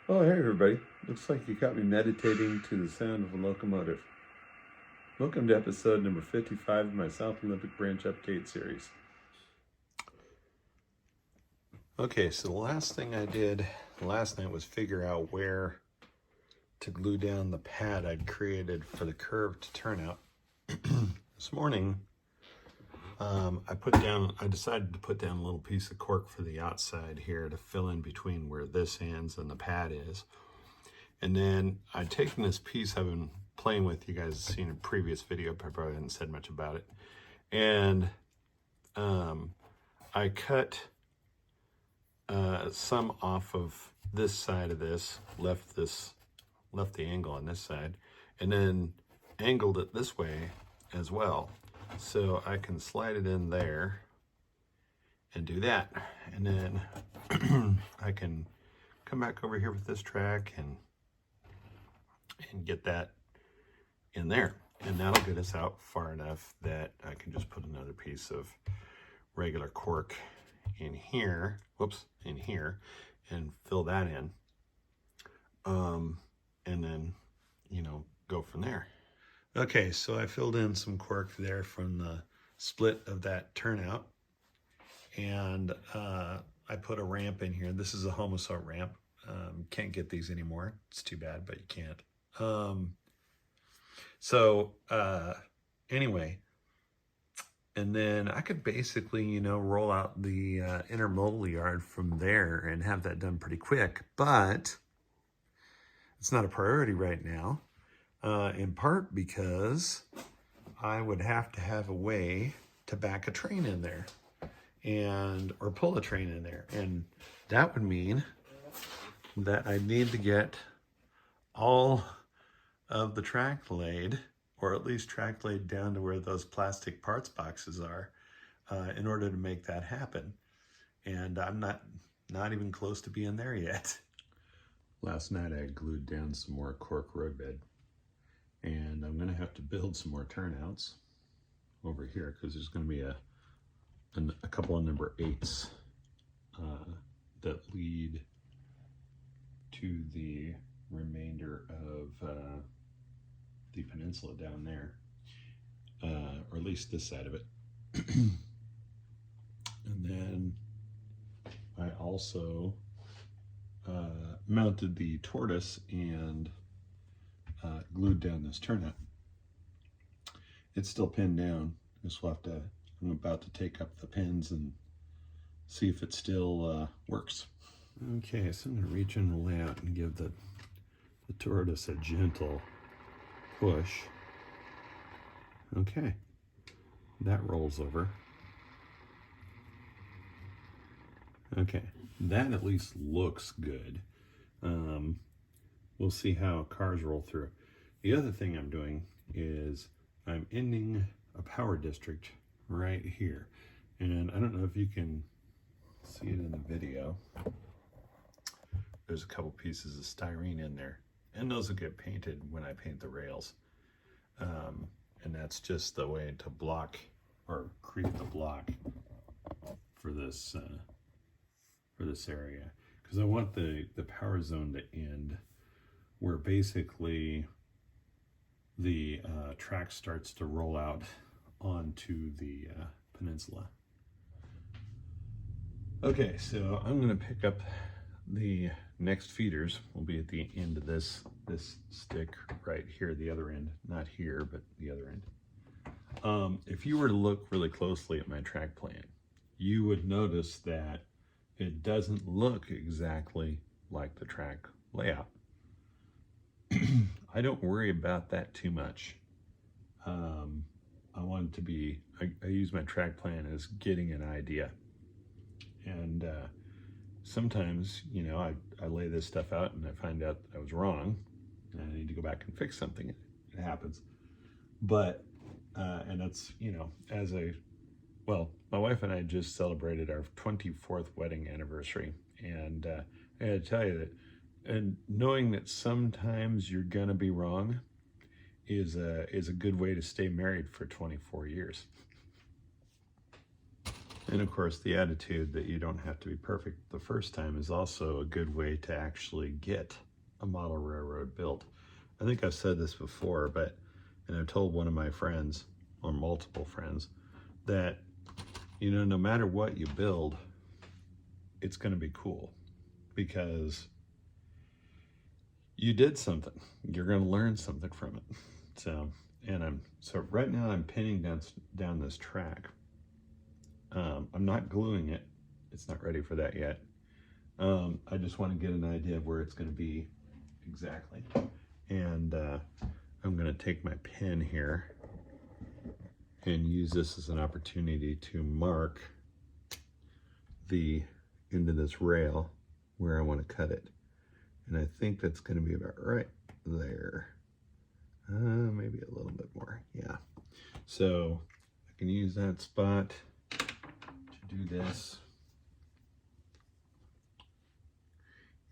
Oh, hey everybody. Looks like you got me meditating to the sound of a locomotive. Welcome to episode number 55 of my South Olympic Branch Update series. Okay, so the last thing I did last night was figure out where to glue down the pad I'd created for the curve to turn out. This morning, I decided to put down a little piece of cork for the outside here to fill in between where this ends and the pad is. And then I'd taken this piece I've been playing with, you guys have seen a previous video, but I probably haven't said much about it. And I cut some off of this side of this, left the angle on this side, and then angled it this way as well. So I can slide it in there and do that. And then I can come back over here with this track and get that in there. And that'll get us out far enough that I can just put another piece of regular cork in here, in here, and fill that in. And then, go from there. Okay, so I filled in some cork there from the split of that turnout. And I put a ramp in here. This is a Homosaut ramp. Can't get these anymore. It's too bad, but you can't. Anyway, and then I could basically, roll out the intermodal yard from there and have that done pretty quick, but it's not a priority right now, in part because I would have to have a way to back a train in there or pull a train in there. And that would mean that I need to get all of the track laid, or at least track laid down to where those plastic parts boxes are, in order to make that happen. And I'm not even close to being there yet. Last night I glued down some more cork roadbed, and I'm gonna have to build some more turnouts over here because there's gonna be a couple of number 8s that lead to the remainder of the peninsula down there, or at least this side of it. And then I also mounted the tortoise and glued down this turnout. It's still pinned down. I'm about to take up the pins and see if it still works. Okay, so I'm going to reach in the layout and give the tortoise a gentle push. Okay, that rolls over. Okay, that at least looks good. We'll see how cars roll through. The other thing I'm doing is I'm ending a power district right here. And I don't know if you can see it in the video. There's a couple pieces of styrene in there, and those will get painted when I paint the rails. And that's just the way to block or create the block for this area, because I want the power zone to end where basically the track starts to roll out onto the peninsula. Okay, so I'm going to pick up the next feeders. Will be at the end of this stick right here, the other end, not here, but the other end. If you were to look really closely at my track plan, you would notice that it doesn't look exactly like the track layout. I don't worry about that too much. I want it to be, I use my track plan as getting an idea. And sometimes, I lay this stuff out and I find out that I was wrong and I need to go back and fix something. It happens. But, and that's, my wife and I just celebrated our 24th wedding anniversary. And I gotta tell you that, and knowing that sometimes you're gonna be wrong is a good way to stay married for 24 years. And of course, the attitude that you don't have to be perfect the first time is also a good way to actually get a model railroad built. I think I've said this before, and I've told one of my friends, or multiple friends, that, you know, no matter what you build, it's going to be cool because you did something. You're going to learn something from it. So right now I'm pinning down this track. I'm not gluing it. It's not ready for that yet. I just want to get an idea of where it's going to be exactly. And I'm going to take my pen here and use this as an opportunity to mark the end of this rail where I want to cut it. And I think that's going to be about right there. Maybe a little bit more. Yeah. So I can use that spot to do this.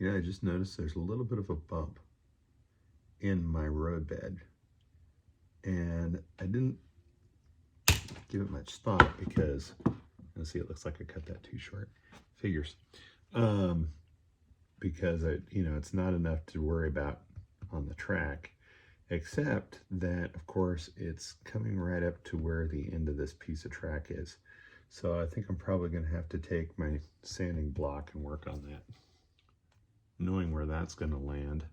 Yeah, I just noticed there's a little bit of a bump in my road bed. And I didn't give it much thought because, let's see, it looks like I cut that too short. Figures. Because it's not enough to worry about on the track, except that, of course, it's coming right up to where the end of this piece of track is. So I think I'm probably going to have to take my sanding block and work on that. Knowing where that's going to land,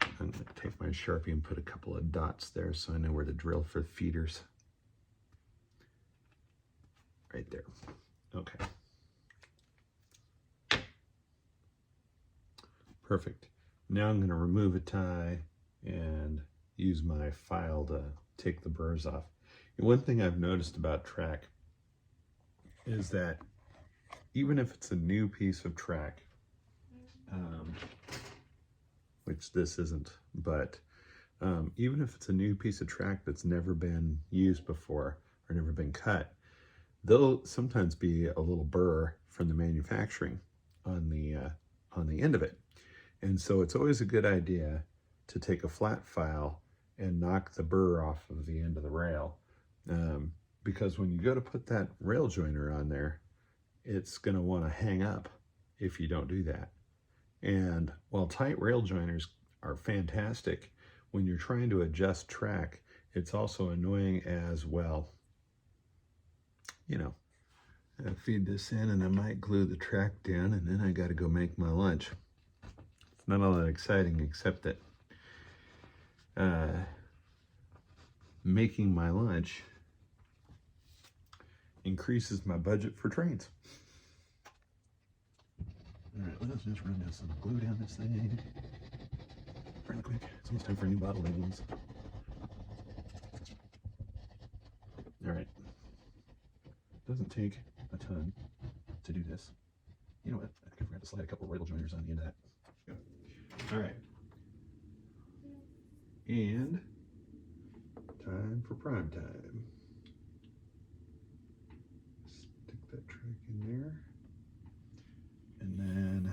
I'm going to take my Sharpie and put a couple of dots there so I know where to drill for feeders. Right there. Okay. Perfect. Now I'm going to remove a tie and use my file to take the burrs off. And one thing I've noticed about track is that even if it's a new piece of track, which this isn't, but even if it's a new piece of track that's never been used before or never been cut, there'll sometimes be a little burr from the manufacturing on the end of it. And so it's always a good idea to take a flat file and knock the burr off of the end of the rail. Because when you go to put that rail joiner on there, it's going to want to hang up if you don't do that. And while tight rail joiners are fantastic, when you're trying to adjust track, it's also annoying as well. You know, I feed this in and I might glue the track down and then I got to go make my lunch. Not all that exciting, except that making my lunch increases my budget for trains. All right, let's just run down some glue down this thing really quick. It's almost time for a new bottle of names. All right. Doesn't take a ton to do this. You know what? I think I forgot to slide a couple of rail joiners on the end of that. All right, and time for prime time. Stick that track in there, and then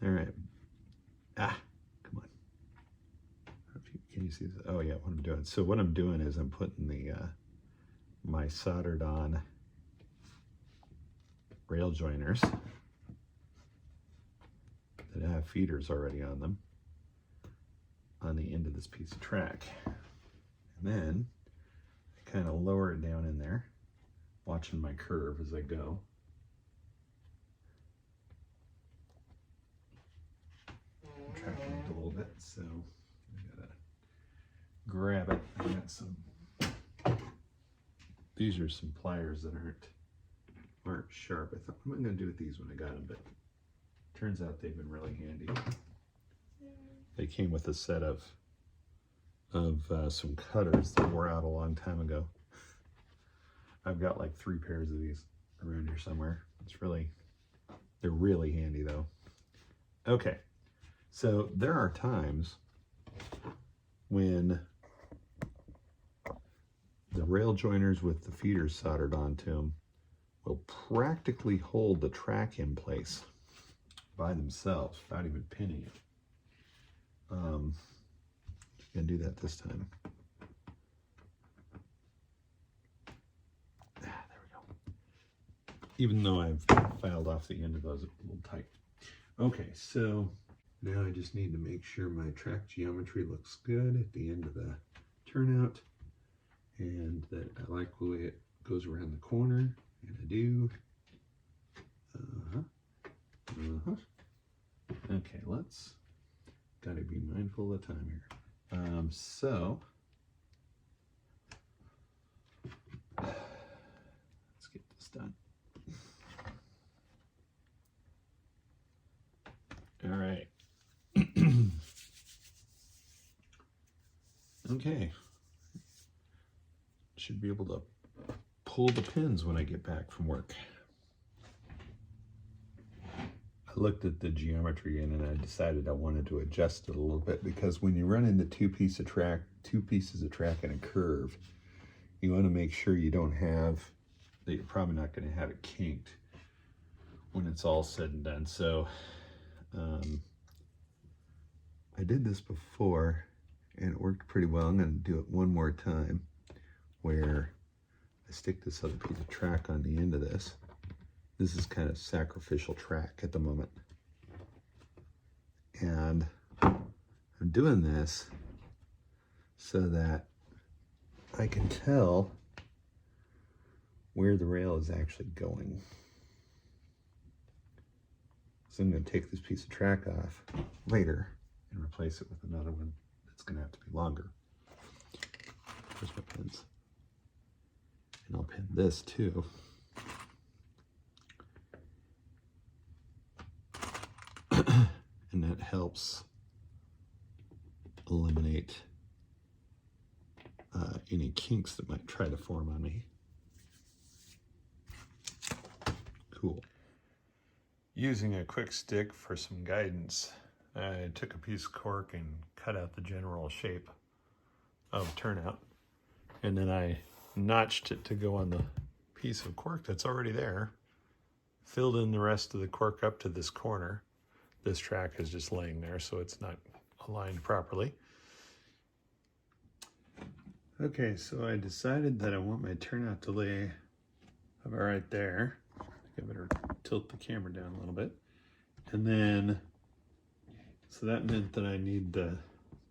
all right. Come on. Can you see this? Oh yeah, what I'm doing. So what I'm doing is I'm putting the my soldered on rail joiners that have feeders already on them on the end of this piece of track. And then I kind of lower it down in there, watching my curve as I go. I'm tracking it a little bit, so I gotta grab it. I got some. These are some pliers that aren't sharp. I thought, what am I going to do with these when I got them? But turns out they've been really handy. They came with a set of some cutters that wore out a long time ago. I've got like 3 pairs of these around here somewhere. They're really handy though. Okay, so there are times when the rail joiners with the feeders soldered onto them will practically hold the track in place by themselves without even pinning it. Gonna do that this time. There we go. Even though I've filed off the end of those a little tight. Okay, so now I just need to make sure my track geometry looks good at the end of the turnout, and that I like the way it goes around the corner, and I do. Okay, gotta be mindful of the time here. So let's get this done. All right. Okay. Should be able to pull the pins when I get back from work. I looked at the geometry and I decided I wanted to adjust it a little bit, because when you run into two pieces of track and a curve, you want to make sure you don't have, that you're probably not going to have it kinked when it's all said and done. So I did this before and it worked pretty well. I'm going to do it one more time, where I stick this other piece of track on the end of this. This is kind of sacrificial track at the moment. And I'm doing this so that I can tell where the rail is actually going. So I'm going to take this piece of track off later and replace it with another one that's going to have to be longer. Where's my pins? And I'll pin this too. And that helps eliminate any kinks that might try to form on me. Cool. Using a quick stick for some guidance, I took a piece of cork and cut out the general shape of turnout, and then I notched it to go on the piece of cork that's already there, filled in the rest of the cork up to this corner. This track is just laying there, so it's not aligned properly. Okay, so I decided that I want my turnout to lay about right there. I think I better tilt the camera down a little bit. And then, so that meant that I need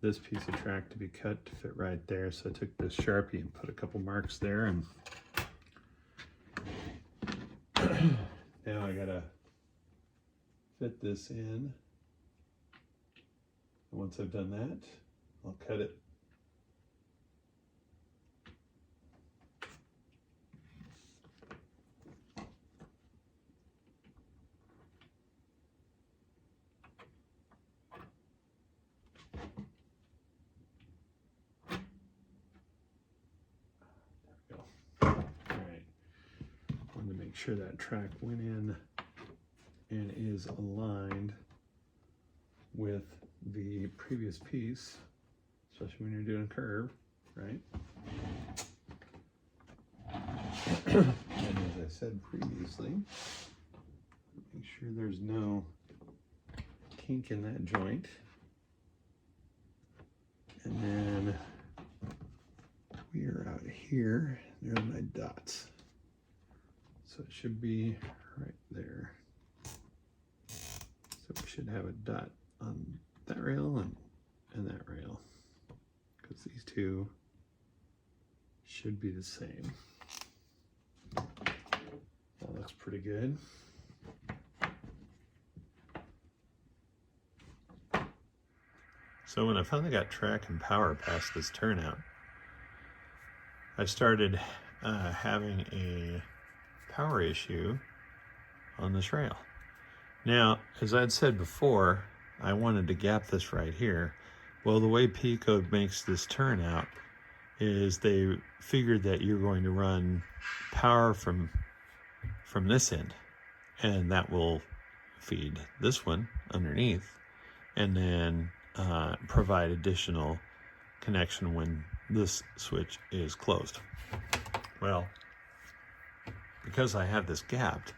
this piece of track to be cut to fit right there. So I took this Sharpie and put a couple marks there, and now I gotta fit this in. And once I've done that, I'll cut it. There we go. All right. Wanted to make sure that track went in and is aligned with the previous piece, especially when you're doing a curve, right? And as I said previously, make sure there's no kink in that joint. And then we are out here. There's my dots. So it should be right there. So we should have a dot on that rail and that rail, because these two should be the same. That looks pretty good. So when I finally got track and power past this turnout, I started having a power issue on this rail. Now, as I'd said before, I wanted to gap this right here. Well, the way P-Code makes this turnout is they figured that you're going to run power from this end, and that will feed this one underneath, and then provide additional connection when this switch is closed. Well, because I have this gapped,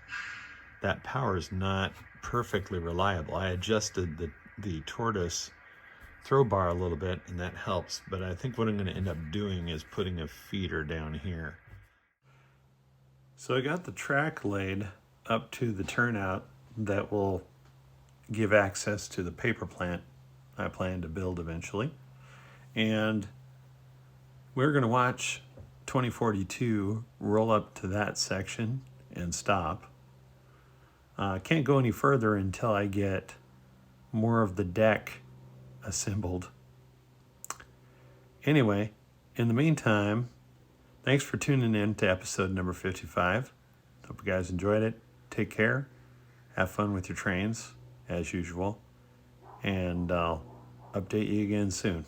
that power is not perfectly reliable. I adjusted the Tortoise throw bar a little bit, and that helps. But I think what I'm going to end up doing is putting a feeder down here. So I got the track laid up to the turnout that will give access to the paper plant I plan to build eventually. And we're going to watch 2042 roll up to that section and stop. Can't go any further until I get more of the deck assembled. Anyway, in the meantime, thanks for tuning in to episode number 55. Hope you guys enjoyed it. Take care. Have fun with your trains, as usual. And I'll update you again soon.